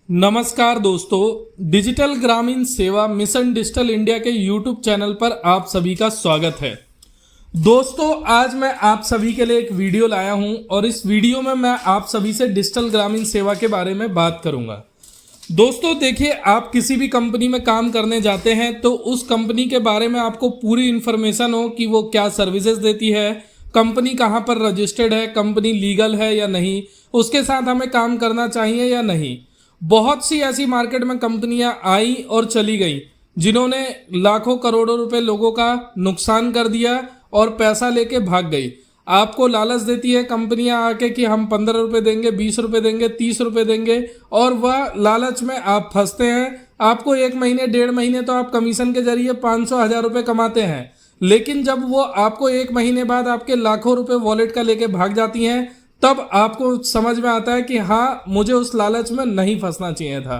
नमस्कार दोस्तों, डिजिटल ग्रामीण सेवा मिशन डिजिटल इंडिया के यूट्यूब चैनल पर आप सभी का स्वागत है। दोस्तों, आज मैं आप सभी के लिए एक वीडियो लाया हूं और इस वीडियो में मैं आप सभी से डिजिटल ग्रामीण सेवा के बारे में बात करूंगा। दोस्तों देखिए, आप किसी भी कंपनी में काम करने जाते हैं तो उस कंपनी के बारे में आपको पूरी इन्फॉर्मेशन हो कि वो क्या सर्विसेज देती है, कंपनी कहाँ पर रजिस्टर्ड है, कंपनी लीगल है या नहीं, उसके साथ हमें काम करना चाहिए या नहीं। बहुत सी ऐसी मार्केट में कंपनियां आई और चली गई जिन्होंने लाखों करोड़ों रुपए लोगों का नुकसान कर दिया और पैसा लेके भाग गई। आपको लालच देती है कंपनियां आके कि हम 15 रुपए देंगे, 20 रुपए देंगे, 30 रुपए देंगे, और वह लालच में आप फंसते हैं। आपको 1 महीने 1.5 महीने तो आप कमीशन के जरिए 500-1000 रुपए कमाते हैं, लेकिन जब वो आपको 1 महीने बाद आपके लाखों रुपए वॉलेट का लेके भाग जाती हैं, तब आपको समझ में आता है कि हाँ, मुझे उस लालच में नहीं फंसना चाहिए था।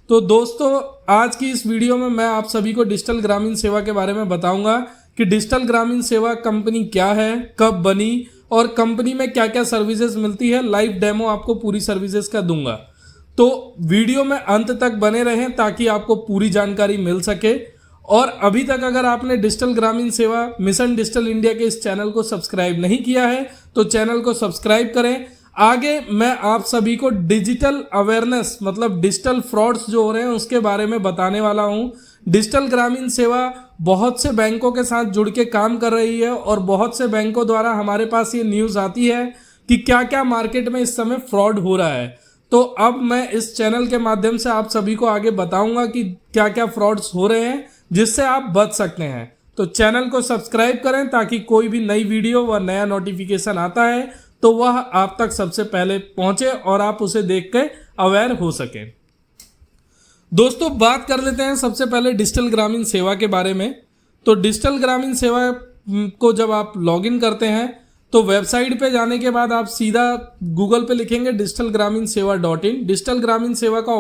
तो दोस्तों, आज की इस वीडियो में मैं आप सभी को डिजिटल ग्रामीण सेवा के बारे में बताऊंगा कि डिजिटल ग्रामीण सेवा कंपनी क्या है, कब बनी और कंपनी में क्या क्या सर्विसेज मिलती है। लाइव डेमो आपको पूरी सर्विसेज का दूंगा, तो वीडियो में अंत तक बने रहें ताकि आपको पूरी जानकारी मिल सके। और अभी तक अगर आपने डिजिटल ग्रामीण सेवा मिशन डिजिटल इंडिया के इस चैनल को सब्सक्राइब नहीं किया है तो चैनल को सब्सक्राइब करें। आगे मैं आप सभी को डिजिटल अवेयरनेस मतलब डिजिटल फ्रॉड्स जो हो रहे हैं उसके बारे में बताने वाला हूं। डिजिटल ग्रामीण सेवा बहुत से बैंकों के साथ जुड़ के काम कर रही है और बहुत से बैंकों द्वारा हमारे पास ये न्यूज़ आती है कि क्या क्या मार्केट में इस समय फ्रॉड हो रहा है। तो अब मैं इस चैनल के माध्यम से आप सभी को आगे बताऊंगा कि क्या क्या फ्रॉड्स हो रहे हैं जिससे आप बच सकते हैं। तो चैनल को सब्सक्राइब करें ताकि कोई भी नई वीडियो व नया नोटिफिकेशन आता है तो वह आप तक सबसे पहले पहुंचे और आप उसे देख के अवेयर हो सकें। दोस्तों, बात कर लेते हैं सबसे पहले डिजिटल ग्रामीण सेवा के बारे में। तो डिजिटल ग्रामीण सेवा को जब आप लॉगिन करते हैं तो वेबसाइट पे जाने के बाद आप सीधा गूगल पे लिखेंगे डिजिटल ग्रामीण सेवा .in। डिजिटल ग्रामीण सेवा का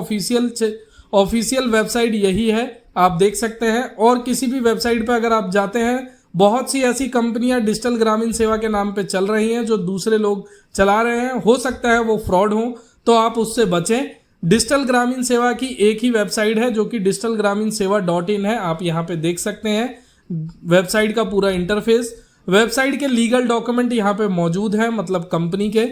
ऑफिशियल वेबसाइट यही है, आप देख सकते हैं। और किसी भी वेबसाइट पे अगर आप जाते हैं, बहुत सी ऐसी कंपनियां डिजिटल ग्रामीण सेवा के नाम पे चल रही हैं जो दूसरे लोग चला रहे हैं, हो सकता है वो फ्रॉड हो, तो आप उससे बचें। डिजिटल ग्रामीण सेवा की एक ही वेबसाइट है जो कि डिजिटल ग्रामीण सेवा .in है। आप यहाँ पे देख सकते हैं वेबसाइट का पूरा इंटरफेस। वेबसाइट के लीगल डॉक्यूमेंट यहाँ पे मौजूद है, मतलब कंपनी के।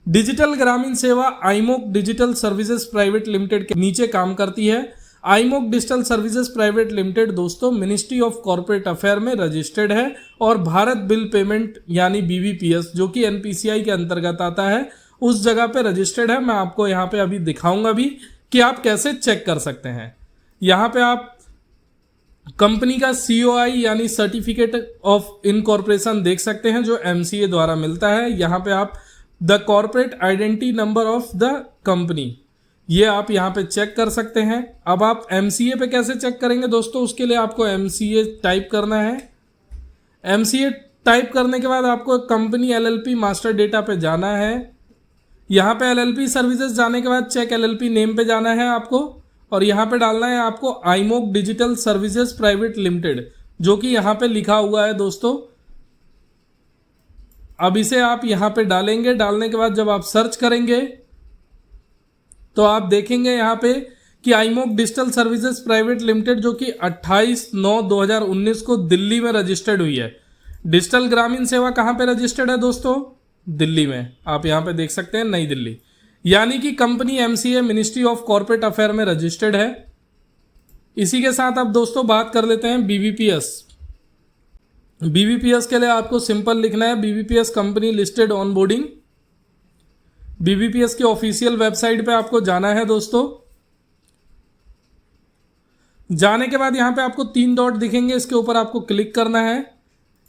डिजिटल ग्रामीण सेवा आईमोक डिजिटल सर्विसेज प्राइवेट लिमिटेड के नीचे काम करती है। आईमोक डिजिटल सर्विसेज प्राइवेट लिमिटेड दोस्तों मिनिस्ट्री ऑफ कॉर्पोरेट अफेयर में रजिस्टर्ड है और भारत बिल पेमेंट यानी BBPS जो कि NPCI के अंतर्गत आता है उस जगह पे रजिस्टर्ड है। मैं आपको यहाँ पे अभी दिखाऊंगा भी कि आप कैसे चेक कर सकते हैं। यहाँ पे आप कंपनी का COI यानी सर्टिफिकेट ऑफ इनकॉर्पोरेशन देख सकते हैं जो MCA द्वारा मिलता है। यहाँ पे आप the corporate identity number of the company, ये आप यहाँ पे चेक कर सकते हैं। अब आप MCA पे कैसे चेक करेंगे दोस्तों, उसके लिए आपको MCA टाइप करना है। MCA टाइप करने के बाद आपको कंपनी LLP मास्टर डेटा पे जाना है। यहाँ पे LLP सर्विसेज जाने के बाद चेक LLP नेम पे जाना है आपको और यहाँ पे डालना है आपको आईमोक डिजिटल सर्विसेज प्राइवेट लिमिटेड जो कि यहाँ पे लिखा हुआ है दोस्तों। अब इसे आप यहाँ पे डालेंगे। डालने के बाद जब आप सर्च करेंगे तो आप देखेंगे यहाँ पे कि आईमोक डिजिटल सर्विसेज प्राइवेट लिमिटेड जो कि 28/9/2019 को दिल्ली में रजिस्टर्ड हुई है। डिजिटल ग्रामीण सेवा कहाँ पे रजिस्टर्ड है दोस्तों? दिल्ली में। आप यहाँ पे देख सकते हैं नई दिल्ली, यानी कि company MCA ministry of corporate affair में रजिस्टर्ड है। इसी के साथ अब दोस्तों बात कर लेते हैं BBPS। BBPS के लिए आपको सिंपल लिखना है BBPS company listed onboarding. BBPS की ऑफिशियल वेबसाइट पे आपको जाना है दोस्तों। जाने के बाद यहाँ पे आपको 3 डॉट दिखेंगे, इसके ऊपर आपको क्लिक करना है।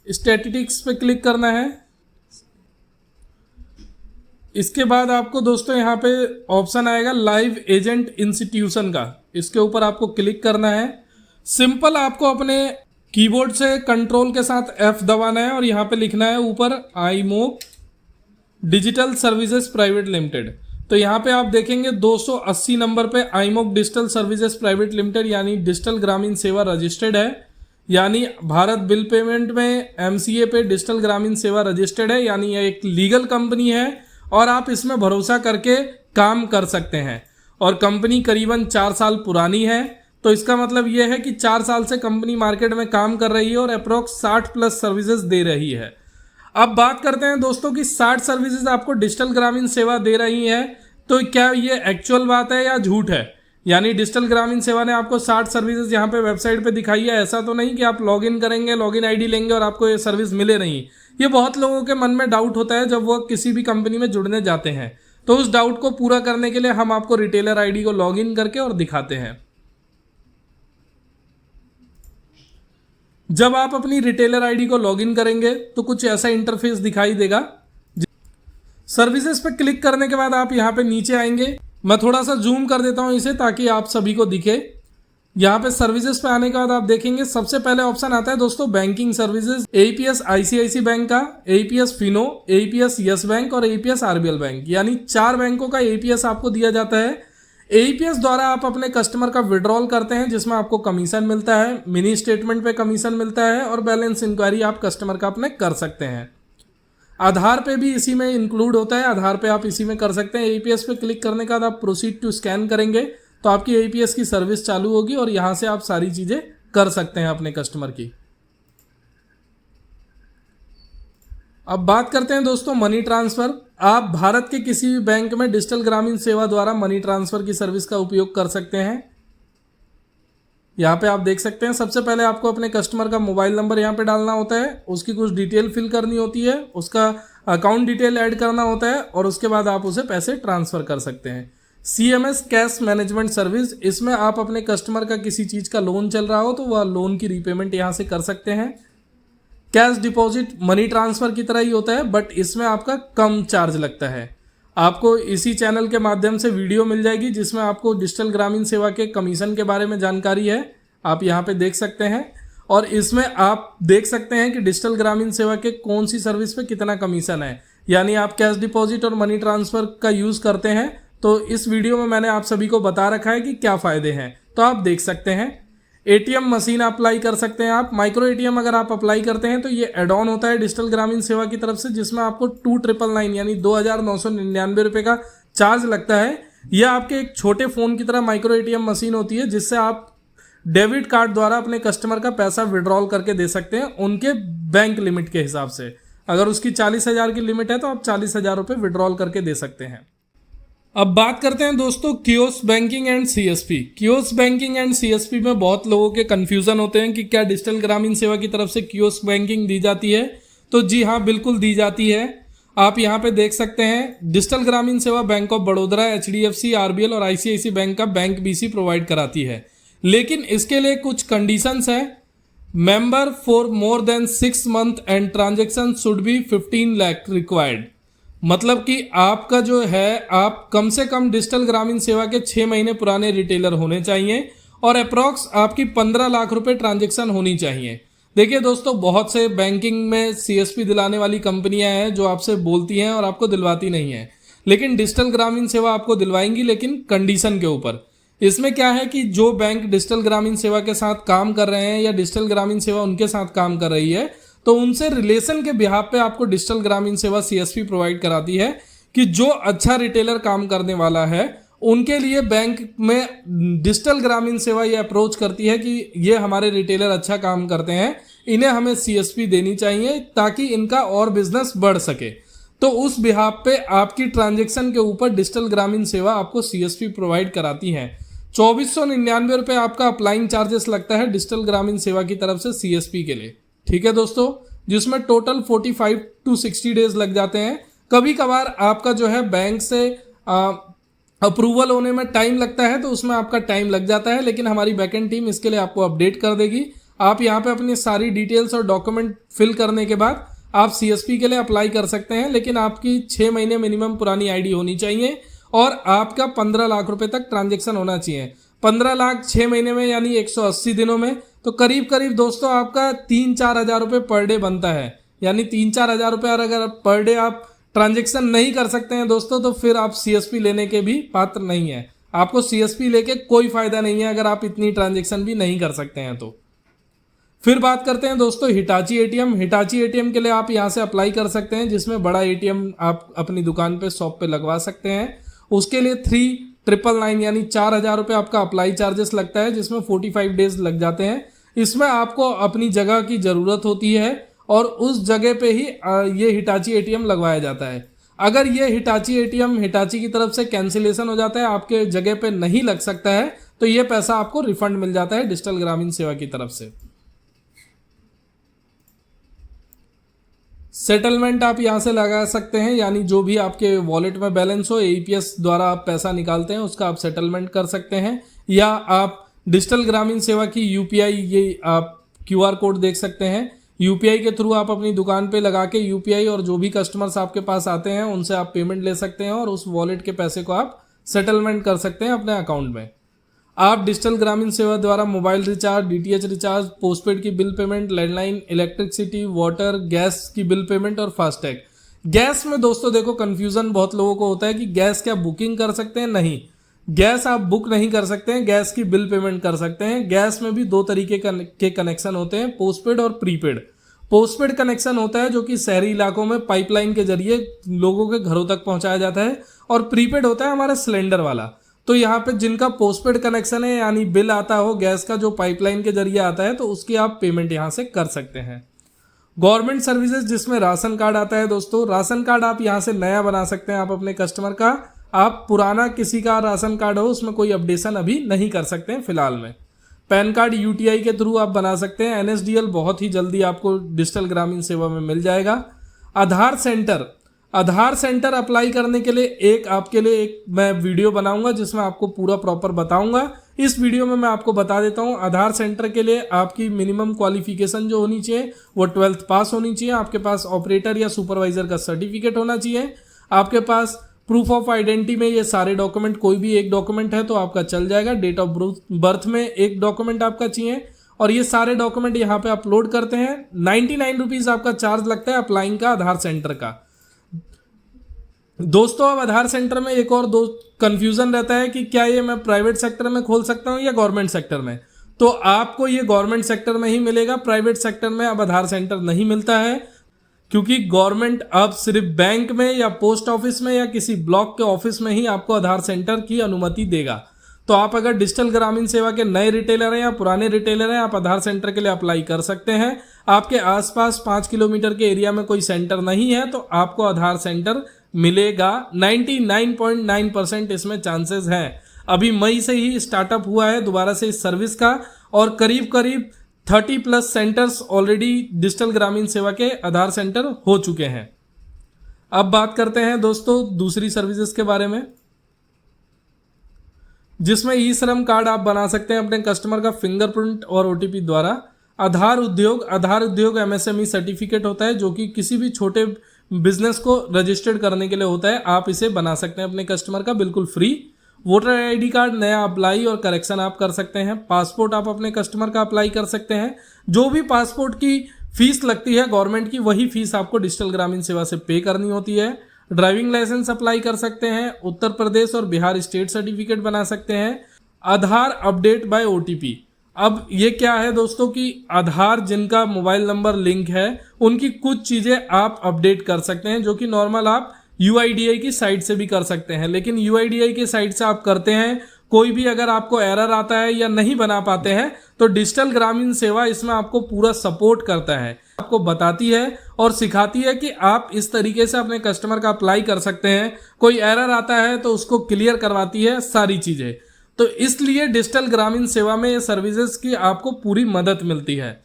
स्टैटिस्टिक्स पे क्लिक करना है। इसके बाद आपको दोस्तों यहाँ पे ऑप्शन आएगा लाइव एजेंट इंस्टीट्यूशन का, इसके ऊपर आपको क्लिक करना है। सिंपल आपको अपने कीबोर्ड से कंट्रोल के साथ F दबाना है और यहाँ पे लिखना है ऊपर आईमोक डिजिटल सर्विसेज प्राइवेट लिमिटेड। तो यहाँ पे आप देखेंगे 280 नंबर पे आईमोक डिजिटल सर्विसेज प्राइवेट लिमिटेड यानी डिजिटल ग्रामीण सेवा रजिस्टर्ड है, यानी भारत बिल पेमेंट में MCA पे डिजिटल ग्रामीण सेवा रजिस्टर्ड है, यानी यह एक लीगल कंपनी है और आप इसमें भरोसा करके काम कर सकते हैं। और कंपनी करीबन 4 साल पुरानी है, तो इसका मतलब यह है कि 4 साल से कंपनी मार्केट में काम कर रही है और अप्रोक्स 60 प्लस सर्विसेज दे रही है। अब बात करते हैं दोस्तों कि 60 सर्विसेज आपको डिजिटल ग्रामीण सेवा दे रही है, तो क्या ये एक्चुअल बात है या झूठ है? यानी डिजिटल ग्रामीण सेवा ने आपको 60 सर्विसेज यहाँ पे वेबसाइट पे दिखाई है, ऐसा तो नहीं कि आप लॉगिन करेंगे, लॉगिन आईडी लेंगे और आपको ये सर्विस मिले नहीं। ये बहुत लोगों के मन में डाउट होता है जब वो किसी भी कंपनी में जुड़ने जाते हैं, तो उस डाउट को पूरा करने के लिए हम आपको रिटेलर आईडी को लॉगिन करके और दिखाते हैं। जब आप अपनी रिटेलर आईडी को लॉगिन करेंगे तो कुछ ऐसा इंटरफेस दिखाई देगा। सर्विसेज पे क्लिक करने के बाद आप यहाँ पे नीचे आएंगे। मैं थोड़ा सा जूम कर देता हूँ इसे ताकि आप सभी को दिखे। यहाँ पे सर्विसेज पे आने के बाद आप देखेंगे सबसे पहले ऑप्शन आता है दोस्तों banking services. AEPS ICIC bank का, AEPS Fino, AEPS Yes bank और एईपीएस आरबीएल बैंक, यानी 4 बैंकों का एईपीएस आपको दिया जाता है। एईपीएस द्वारा आप अपने कस्टमर का विड्रॉल करते हैं जिसमें आपको कमीशन मिलता है, मिनी स्टेटमेंट पे कमीशन मिलता है और बैलेंस इंक्वायरी आप कस्टमर का अपने कर सकते हैं। आधार पे भी इसी में इंक्लूड होता है, आधार पे आप इसी में कर सकते हैं। एईपीएस पे क्लिक करने के बाद आप प्रोसीड टू स्कैन करेंगे तो आपकी एईपीएस की सर्विस चालू होगी और यहां से आप सारी चीजें कर सकते हैं अपने कस्टमर की। अब बात करते हैं दोस्तों मनी ट्रांसफर। आप भारत के किसी भी बैंक में डिजिटल ग्रामीण सेवा द्वारा मनी ट्रांसफर की सर्विस का उपयोग कर सकते हैं। यहाँ पे आप देख सकते हैं सबसे पहले आपको अपने कस्टमर का मोबाइल नंबर यहाँ पे डालना होता है, उसकी कुछ डिटेल फिल करनी होती है, उसका अकाउंट डिटेल ऐड करना होता है और उसके बाद आप उसे पैसे ट्रांसफर कर सकते हैं। CMS कैश मैनेजमेंट सर्विस, इसमें आप अपने कस्टमर का किसी चीज का लोन चल रहा हो तो वह लोन की रीपेमेंट यहाँ से कर सकते हैं। कैश डिपॉजिट मनी ट्रांसफर की तरह ही होता है बट इसमें आपका कम चार्ज लगता है। आपको इसी चैनल के माध्यम से वीडियो मिल जाएगी जिसमें आपको डिजिटल ग्रामीण सेवा के कमीशन के बारे में जानकारी है, आप यहाँ पे देख सकते हैं। और इसमें आप देख सकते हैं कि डिजिटल ग्रामीण सेवा के कौन सी सर्विस पे कितना कमीशन है। यानी आप कैश डिपॉजिट और मनी ट्रांसफर का यूज करते हैं तो इस वीडियो में मैंने आप सभी को बता रखा है कि क्या फायदे हैं, तो आप देख सकते हैं। एटीएम मशीन अप्लाई कर सकते हैं आप। माइक्रो एटीएम अगर आप अप्लाई करते हैं तो ये एड ऑन होता है डिजिटल ग्रामीण सेवा की तरफ से, जिसमें आपको 2999 यानी 2999 रुपये का चार्ज लगता है। यह आपके एक छोटे फोन की तरह माइक्रो एटीएम मशीन होती है जिससे आप डेबिट कार्ड द्वारा अपने कस्टमर का पैसा विड्रॉल करके दे सकते हैं उनके बैंक लिमिट के हिसाब से। अगर उसकी 40,000 की लिमिट है तो आप 40,000 रुपये विड्रॉल करके दे सकते हैं। अब बात करते हैं दोस्तों kiosk banking and CSP. Kiosk banking and CSP में बहुत लोगों के कंफ्यूजन होते हैं कि क्या डिजिटल ग्रामीण सेवा की तरफ से कियोस्क बैंकिंग दी जाती है, तो जी हाँ, बिल्कुल दी जाती है। आप यहाँ पे देख सकते हैं डिजिटल ग्रामीण सेवा bank of Baroda, HDFC, RBL और आईसीआईसी बैंक का बैंक बीसी प्रोवाइड कराती है, लेकिन इसके लिए कुछ कंडीशंस हैं। Member for more than 6 month and transaction should be 15 lakh required. मतलब कि आपका जो है, आप कम से कम डिजिटल ग्रामीण सेवा के 6 महीने पुराने रिटेलर होने चाहिए और अप्रॉक्स आपकी 15 लाख रुपए ट्रांजेक्शन होनी चाहिए। देखिए दोस्तों, बहुत से बैंकिंग में सीएसपी दिलाने वाली कंपनियां हैं जो आपसे बोलती हैं और आपको दिलवाती नहीं है, लेकिन डिजिटल ग्रामीण सेवा आपको दिलवाएंगी, लेकिन कंडीशन के ऊपर। इसमें क्या है कि जो बैंक डिजिटल ग्रामीण सेवा के साथ काम कर रहे हैं या डिजिटल ग्रामीण सेवा उनके साथ काम कर रही है, तो उनसे रिलेशन के बिहाफ पे आपको डिजिटल ग्रामीण सेवा सीएसपी प्रोवाइड कराती है कि जो अच्छा रिटेलर काम करने वाला है उनके लिए बैंक में डिजिटल ग्रामीण सेवा ये अप्रोच करती है कि ये हमारे रिटेलर अच्छा काम करते हैं, इन्हें हमें सीएसपी देनी चाहिए ताकि इनका और बिजनेस बढ़ सके। तो उस बिहाफ पे आपकी ट्रांजेक्शन के ऊपर डिजिटल ग्रामीण सेवा आपको सीएसपी प्रोवाइड कराती है। 2499 रुपये आपका अप्लाइंग चार्जेस लगता है डिजिटल ग्रामीण सेवा की तरफ से सीएसपी के लिए, ठीक है दोस्तों, जिसमें टोटल 45 to 60 डेज लग जाते हैं। कभी कभार आपका जो है बैंक से अप्रूवल होने में टाइम लगता है तो उसमें आपका टाइम लग जाता है, लेकिन हमारी बैकएंड टीम इसके लिए आपको अपडेट कर देगी। आप यहाँ पे अपनी सारी डिटेल्स और डॉक्यूमेंट फिल करने के बाद आप सीएसपी के लिए अप्लाई कर सकते हैं, लेकिन आपकी 6 महीने मिनिमम पुरानी आईडी होनी चाहिए और आपका 15 लाख रुपए तक ट्रांजेक्शन होना चाहिए। 15 लाख 6 महीने में यानी 180 दिनों में, तो करीब करीब दोस्तों आपका 3-4 हज़ार रुपये पर डे बनता है। यानी 3-4 हज़ार रुपये अगर पर डे आप ट्रांजेक्शन नहीं कर सकते हैं दोस्तों, तो फिर आप सीएसपी लेने के भी पात्र नहीं है। आपको सीएसपी लेके कोई फायदा नहीं है अगर आप इतनी ट्रांजेक्शन भी नहीं कर सकते हैं तो। फिर बात करते हैं दोस्तों हिटाची एटीएम। हिटाची एटीएम के लिए आप यहाँ से अप्लाई कर सकते हैं, जिसमें बड़ा एटीएम आप अपनी दुकान पे, शॉप पे लगवा सकते हैं। उसके लिए 999 यानी 4,000 रुपये आपका अप्लाई चार्जेस लगता है, जिसमें 45 डेज लग जाते हैं। इसमें आपको अपनी जगह की ज़रूरत होती है और उस जगह पे ही ये हिटाची एटीएम लगवाया जाता है। अगर ये हिटाची एटीएम हिटाची की तरफ से कैंसिलेशन हो जाता है, आपके जगह पे नहीं लग सकता है, तो ये पैसा आपको रिफंड मिल जाता है डिजिटल ग्रामीण सेवा की तरफ से। सेटलमेंट आप यहाँ से लगा सकते हैं, यानी जो भी आपके वॉलेट में बैलेंस हो, एईपीएस द्वारा आप पैसा निकालते हैं उसका आप सेटलमेंट कर सकते हैं, या आप डिजिटल ग्रामीण सेवा की यूपीआई, ये आप क्यूआर कोड देख सकते हैं, यूपीआई के थ्रू आप अपनी दुकान पे लगा के यूपीआई और जो भी कस्टमर्स आपके पास आते हैं उनसे आप पेमेंट ले सकते हैं और उस वॉलेट के पैसे को आप सेटलमेंट कर सकते हैं अपने अकाउंट में। आप डिजिटल ग्रामीण सेवा द्वारा mobile recharge, DTH recharge, postpaid की bill payment, landline, electricity, water, gas की बिल पेमेंट और फास्टैग। गैस में दोस्तों देखो कन्फ्यूजन बहुत लोगों को होता है कि गैस क्या बुकिंग कर सकते हैं? नहीं, गैस आप बुक नहीं कर सकते हैं, गैस की बिल पेमेंट कर सकते हैं। गैस में भी दो तरीके के कनेक्शन होते हैं, पोस्टपेड और प्रीपेड। पोस्टपेड कनेक्शन होता है जो कि शहरी इलाकों में पाइपलाइन के जरिए लोगों के घरों तक पहुंचाया जाता है, और प्रीपेड होता है हमारा सिलेंडर वाला। तो यहाँ पे जिनका पोस्टपेड कनेक्शन है, यानी बिल आता हो गैस का जो पाइपलाइन के जरिए आता है, तो उसकी आप पेमेंट यहाँ से कर सकते हैं। गवर्नमेंट सर्विसेज जिसमें राशन कार्ड आता है दोस्तों, राशन कार्ड आप यहाँ से नया बना सकते हैं आप अपने कस्टमर का। आप पुराना किसी का राशन कार्ड हो उसमें कोई अपडेशन अभी नहीं कर सकते हैं फिलहाल में। पैन कार्ड यूटीआई के थ्रू आप बना सकते हैं। एनएसडीएल बहुत ही जल्दी आपको डिजिटल ग्रामीण सेवा में मिल जाएगा। आधार सेंटर अप्लाई करने के लिए आपके लिए एक मैं वीडियो बनाऊंगा जिसमें आपको पूरा प्रॉपर बताऊंगा। इस वीडियो में मैं आपको बता देता हूं, आधार सेंटर के लिए आपकी मिनिमम क्वालिफिकेशन जो होनी चाहिए वो 12th पास होनी चाहिए। आपके पास ऑपरेटर या सुपरवाइजर का सर्टिफिकेट होना चाहिए। आपके पास प्रूफ ऑफ आइडेंटिटी में ये सारे डॉक्यूमेंट, कोई भी एक डॉक्यूमेंट है तो आपका चल जाएगा। डेट ऑफ बर्थ में एक डॉक्यूमेंट आपका चाहिए, और ये सारे डॉक्यूमेंट यहाँ पे अपलोड करते हैं। 99 रुपीज आपका चार्ज लगता है अप्लाइंग का आधार सेंटर का। दोस्तों अब आधार सेंटर में एक और दो कंफ्यूजन रहता है कि क्या ये मैं प्राइवेट सेक्टर में खोल सकता हूँ या गवर्नमेंट सेक्टर में। तो आपको ये गवर्नमेंट सेक्टर में ही मिलेगा, प्राइवेट सेक्टर में अब आधार सेंटर नहीं मिलता है, क्योंकि गवर्नमेंट अब सिर्फ बैंक में या पोस्ट ऑफिस में या किसी ब्लॉक के ऑफिस में ही आपको आधार सेंटर की अनुमति देगा। तो आप अगर डिजिटल ग्रामीण सेवा के नए रिटेलर हैं या पुराने रिटेलर हैं, आप आधार सेंटर के लिए अप्लाई कर सकते हैं। आपके आसपास 5 किलोमीटर के एरिया में कोई सेंटर नहीं है तो आपको आधार सेंटर मिलेगा। 99.9% इसमें चांसेस हैं। अभी मई से ही स्टार्टअप हुआ है दोबारा से इस सर्विस का, और करीब करीब 30+ सेंटर्स ऑलरेडी डिजिटल ग्रामीण सेवा के आधार सेंटर हो चुके हैं। अब बात करते हैं दोस्तों दूसरी सर्विसेज के बारे में, जिसमें ई श्रम कार्ड आप बना सकते हैं अपने कस्टमर का फिंगरप्रिंट और ओटीपी द्वारा। आधार उद्योग एमएसएमई सर्टिफिकेट होता है जो कि किसी भी छोटे बिजनेस को रजिस्टर्ड करने के लिए होता है। आप इसे बना सकते हैं अपने कस्टमर का बिल्कुल फ्री। वोटर आईडी कार्ड नया अप्लाई और करेक्शन आप कर सकते हैं। पासपोर्ट आप अपने कस्टमर का अप्लाई कर सकते हैं। जो भी पासपोर्ट की फीस लगती है गवर्नमेंट की, वही फीस आपको डिजिटल ग्रामीण सेवा से पे करनी होती है। ड्राइविंग लाइसेंस अप्लाई कर सकते हैं। उत्तर प्रदेश और बिहार स्टेट सर्टिफिकेट बना सकते हैं। आधार अपडेट बाय ओटीपी। अब ये क्या है दोस्तों कि आधार जिनका मोबाइल नंबर लिंक है उनकी कुछ चीजें आप अपडेट कर सकते हैं, जो कि नॉर्मल आप यूआईडीआई की साइट से भी कर सकते हैं। लेकिन यूआईडीआई की साइट से आप करते हैं, कोई भी अगर आपको एरर आता है या नहीं बना पाते हैं, तो डिजिटल ग्रामीण सेवा इसमें आपको पूरा सपोर्ट करता है, आपको बताती है और सिखाती है कि आप इस तरीके से अपने कस्टमर का अप्लाई कर सकते हैं। कोई एरर आता है तो उसको क्लियर करवाती है सारी चीजें। तो इसलिए डिजिटल ग्रामीण सेवा में ये सर्विसेज की आपको पूरी मदद मिलती है।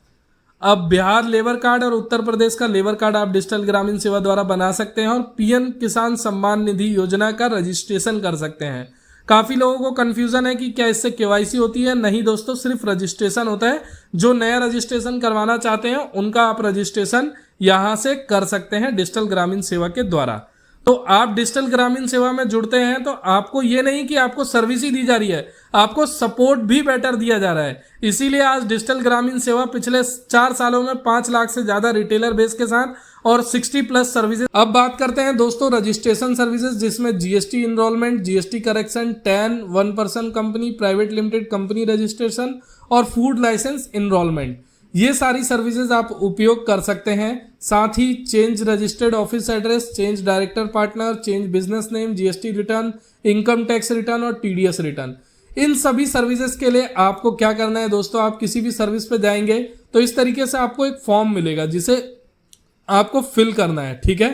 अब बिहार लेबर कार्ड और उत्तर प्रदेश का लेबर कार्ड आप डिजिटल ग्रामीण सेवा द्वारा बना सकते हैं और पीएम किसान सम्मान निधि योजना का रजिस्ट्रेशन कर सकते हैं। काफी लोगों को कंफ्यूजन है कि क्या इससे केवाईसी होती है। नहीं दोस्तों, सिर्फ रजिस्ट्रेशन होता है। जो नया रजिस्ट्रेशन करवाना चाहते हैं उनका आप रजिस्ट्रेशन यहां से कर सकते हैं डिजिटल ग्रामीण सेवा के द्वारा। तो आप डिजिटल ग्रामीण सेवा में जुड़ते हैं तो आपको ये नहीं कि आपको सर्विस ही दी जा रही है, आपको सपोर्ट भी बेटर दिया जा रहा है। इसीलिए आज डिजिटल ग्रामीण सेवा पिछले 4 सालों में 5 लाख से ज्यादा रिटेलर बेस के साथ और 60+ सर्विसेज। अब बात करते हैं दोस्तों रजिस्ट्रेशन सर्विसेज, जिसमें GST enrolment, GST correction, TAN 1% company, private limited company registration और फूड लाइसेंस इनरोलमेंट, ये सारी सर्विसेज आप उपयोग कर सकते हैं। साथ ही change registered office address, change director partner, change business name, GST return, income tax return और टीडीएस रिटर्न। इन सभी सर्विसेज के लिए आपको क्या करना है दोस्तों, आप किसी भी सर्विस पे जाएंगे तो इस तरीके से आपको एक फॉर्म मिलेगा जिसे आपको फिल करना है, ठीक है।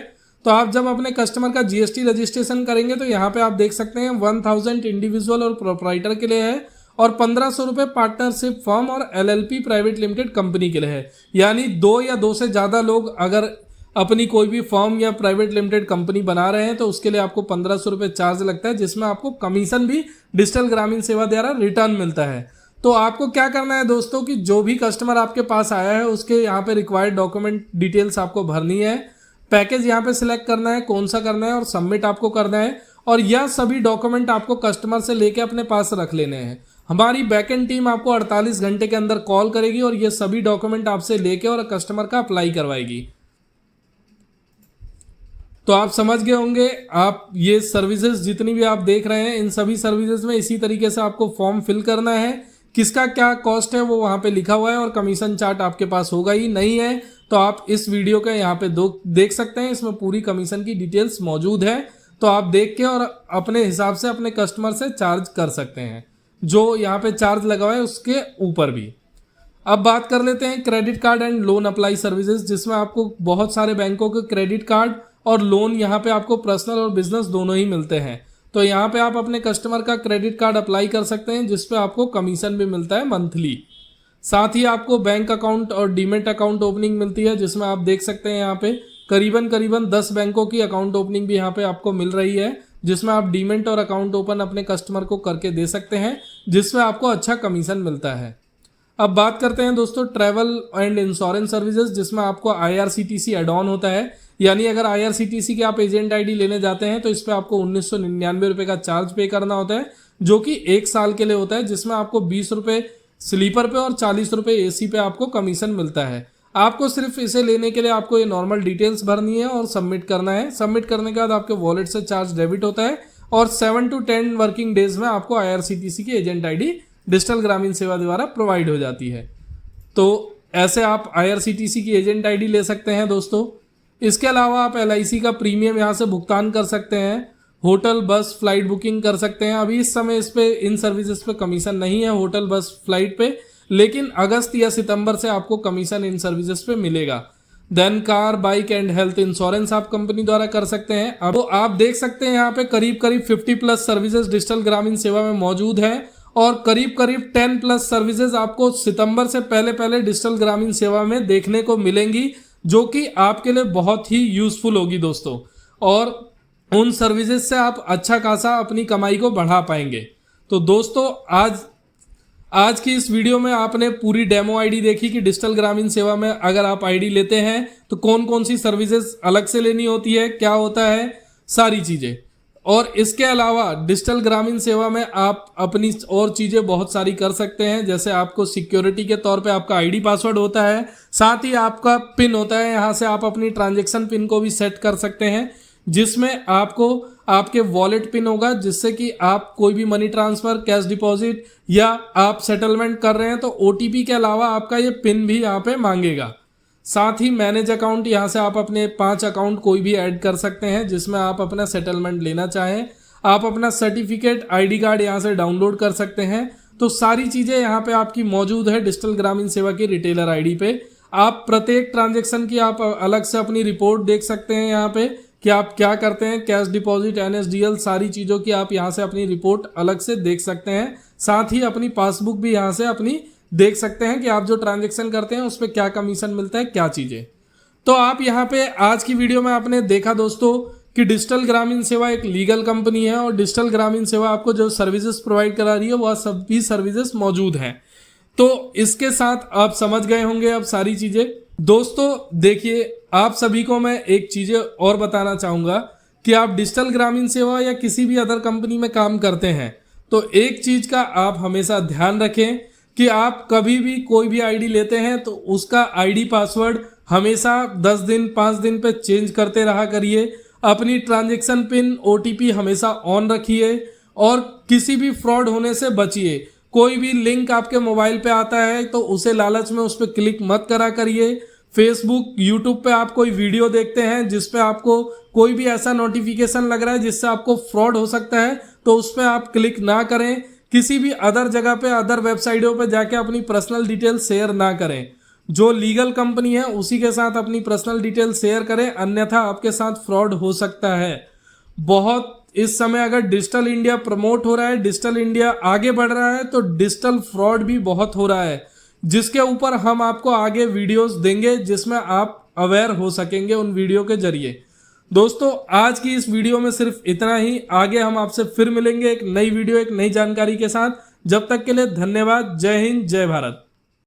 तो आप जब अपने कस्टमर का जीएसटी रजिस्ट्रेशन करेंगे तो यहाँ पे आप देख सकते हैं 1000 इंडिविजुअल और प्रोप्राइटर के लिए है और 1500 रुपये पार्टनरशिप फर्म और एलएलपी प्राइवेट लिमिटेड कंपनी के लिए है। यानी 2 या 2 से ज़्यादा लोग अगर अपनी कोई भी फर्म या प्राइवेट लिमिटेड कंपनी बना रहे हैं तो उसके लिए आपको 1500 रुपये चार्ज लगता है, जिसमें आपको कमीशन भी डिजिटल ग्रामीण सेवा द्वारा रिटर्न मिलता है। तो आपको क्या करना है दोस्तों कि जो भी कस्टमर आपके पास आया है उसके यहाँ पे रिक्वायर्ड डॉक्यूमेंट डिटेल्स आपको भरनी है, पैकेज यहाँ पे सिलेक्ट करना है कौन सा करना है और सबमिट आपको करना है, और यह सभी डॉक्यूमेंट आपको कस्टमर से लेके अपने पास रख लेने हैं। हमारी बैकएंड टीम आपको 48 घंटे के अंदर कॉल करेगी और ये सभी डॉक्यूमेंट आपसे लेके और कस्टमर का अप्लाई करवाएगी। तो आप समझ गए होंगे, आप ये सर्विसेज जितनी भी आप देख रहे हैं इन सभी सर्विसेज में इसी तरीके से आपको फॉर्म फिल करना है। किसका क्या कॉस्ट है वो वहाँ पे लिखा हुआ है और कमीशन चार्ट आपके पास होगा ही, नहीं है तो आप इस वीडियो का यहाँ पे देख सकते हैं, इसमें पूरी कमीशन की डिटेल्स मौजूद है। तो आप देख के और अपने हिसाब से अपने कस्टमर से चार्ज कर सकते हैं, जो यहाँ पे चार्ज लगा हुआ है उसके ऊपर भी। अब बात कर लेते हैं credit card and loan apply services, जिसमें आपको बहुत सारे बैंकों के क्रेडिट कार्ड और लोन यहाँ पे आपको पर्सनल और बिजनेस दोनों ही मिलते हैं। तो यहाँ पे आप अपने कस्टमर का क्रेडिट कार्ड अप्लाई कर सकते हैं जिसपे आपको कमीशन भी मिलता है मंथली। साथ ही आपको बैंक अकाउंट और डीमेट अकाउंट ओपनिंग मिलती है, जिसमें आप देख सकते हैं यहाँ पे करीबन 10 बैंकों की अकाउंट ओपनिंग भी यहाँ पे आपको मिल रही है, जिसमें आप डीमेट और अकाउंट ओपन अपने कस्टमर को करके दे सकते हैं, जिसमें आपको अच्छा कमीशन मिलता है। अब बात करते हैं दोस्तों ट्रैवल एंड इंश्योरेंस सर्विसेज, जिसमें आपको IRCTC एड ऑन होता है। यानी अगर IRCTC के आप एजेंट आईडी लेने जाते हैं तो इस पर आपको 1999 रुपये का चार्ज पे करना होता है, जो कि 1 साल के लिए होता है, जिसमें आपको 20 रुपये स्लीपर पे और 40 रुपये AC पे आपको कमीशन मिलता है। आपको सिर्फ इसे लेने के लिए आपको ये नॉर्मल डिटेल्स भरनी है और सबमिट करना है। सबमिट करने के बाद आपके वॉलेट से चार्ज डेबिट होता है और 7 to 10 वर्किंग डेज में आपको IRCTC की एजेंट आईडी डिजिटल ग्रामीण सेवा द्वारा प्रोवाइड हो जाती है। तो ऐसे आप IRCTC की एजेंट आईडी ले सकते हैं दोस्तों। इसके अलावा आप LIC का प्रीमियम यहाँ से भुगतान कर सकते हैं, होटल बस फ्लाइट बुकिंग कर सकते हैं। अभी इस समय इस पे इन सर्विसेज पे कमीशन नहीं है होटल बस फ्लाइट पे, लेकिन अगस्त या सितंबर से आपको कमीशन इन सर्विसेज पे मिलेगा। Then car bike and health insurance आप कंपनी द्वारा कर सकते हैं। अब तो आप देख सकते हैं यहाँ पे करीब 50+ सर्विसेज डिजिटल ग्रामीण सेवा में मौजूद है और करीब 10+ सर्विसेज आपको सितंबर से पहले डिजिटल ग्रामीण सेवा में देखने को मिलेंगी, जो कि आपके लिए बहुत ही यूजफुल होगी दोस्तों, और उन सर्विसेज से आप अच्छा खासा अपनी कमाई को बढ़ा पाएंगे। तो दोस्तों आज की इस वीडियो में आपने पूरी डेमो आईडी देखी कि डिजिटल ग्रामीण सेवा में अगर आप आईडी लेते हैं तो कौन कौन सी सर्विसेज अलग से लेनी होती है, क्या होता है, सारी चीज़ें। और इसके अलावा डिजिटल ग्रामीण सेवा में आप अपनी और चीज़ें बहुत सारी कर सकते हैं, जैसे आपको सिक्योरिटी के तौर पे आपका आईडी पासवर्ड होता है, साथ ही आपका पिन होता है, यहाँ से आप अपनी ट्रांजैक्शन पिन को भी सेट कर सकते हैं, जिसमें आपको आपके वॉलेट पिन होगा, जिससे कि आप कोई भी मनी ट्रांसफ़र, कैश डिपॉजिट या आप सेटलमेंट कर रहे हैं तो OTP के अलावा आपका ये पिन भी यहाँ पे मांगेगा। साथ ही मैनेज अकाउंट, यहाँ से आप अपने 5 अकाउंट कोई भी ऐड कर सकते हैं जिसमें आप अपना सेटलमेंट लेना चाहें। आप अपना सर्टिफिकेट ID कार्ड यहाँ से डाउनलोड कर सकते हैं। तो सारी चीज़ें यहाँ पे आपकी मौजूद है डिजिटल ग्रामीण सेवा की रिटेलर आईडी पे। आप प्रत्येक ट्रांजैक्शन की आप अलग से अपनी रिपोर्ट देख सकते हैं यहाँ पे कि आप क्या करते हैं, कैश डिपॉजिट, NSDL, सारी चीज़ों की आप यहाँ से अपनी रिपोर्ट अलग से देख सकते हैं। साथ ही अपनी पासबुक भी यहाँ से अपनी देख सकते हैं कि आप जो ट्रांजैक्शन करते हैं उस पर क्या कमीशन मिलता है, क्या चीज़ें। तो आप यहाँ पे आज की वीडियो में आपने देखा दोस्तों कि डिजिटल ग्रामीण सेवा एक लीगल कंपनी है और डिजिटल ग्रामीण सेवा आपको जो सर्विसेज प्रोवाइड करा रही है वह सभी सर्विसेज मौजूद हैं। तो इसके साथ आप समझ गए होंगे अब सारी चीज़ें। दोस्तों देखिए, आप सभी को मैं एक चीज़ें और बताना चाहूँगा कि आप डिजिटल ग्रामीण सेवा या किसी भी अदर कंपनी में काम करते हैं तो एक चीज़ का आप हमेशा ध्यान रखें कि आप कभी भी कोई भी आईडी लेते हैं तो उसका आईडी पासवर्ड हमेशा 10 दिन 5 दिन पे चेंज करते रहा करिए। अपनी ट्रांजैक्शन पिन OTP हमेशा ऑन रखिए और किसी भी फ्रॉड होने से बचिए। कोई भी लिंक आपके मोबाइल पे आता है तो उसे लालच में उस पर क्लिक मत करा करिए। फेसबुक, यूट्यूब पे आप कोई वीडियो देखते हैं जिस पे आपको कोई भी ऐसा नोटिफिकेशन लग रहा है जिससे आपको फ्रॉड हो सकता है तो उस पर आप क्लिक ना करें। किसी भी अदर जगह पे, अदर वेबसाइटों पे जाके अपनी पर्सनल डिटेल शेयर ना करें। जो लीगल कंपनी है उसी के साथ अपनी पर्सनल डिटेल शेयर करें, अन्यथा आपके साथ फ्रॉड हो सकता है। बहुत इस समय अगर डिजिटल इंडिया प्रमोट हो रहा है, डिजिटल इंडिया आगे बढ़ रहा है, तो डिजिटल फ्रॉड भी बहुत हो रहा है, जिसके ऊपर हम आपको आगे वीडियोस देंगे जिसमें आप अवेयर हो सकेंगे उन वीडियो के जरिए। दोस्तों आज की इस वीडियो में सिर्फ इतना ही। आगे हम आपसे फिर मिलेंगे एक नई वीडियो, एक नई जानकारी के साथ। जब तक के लिए धन्यवाद। जय हिंद, जय भारत।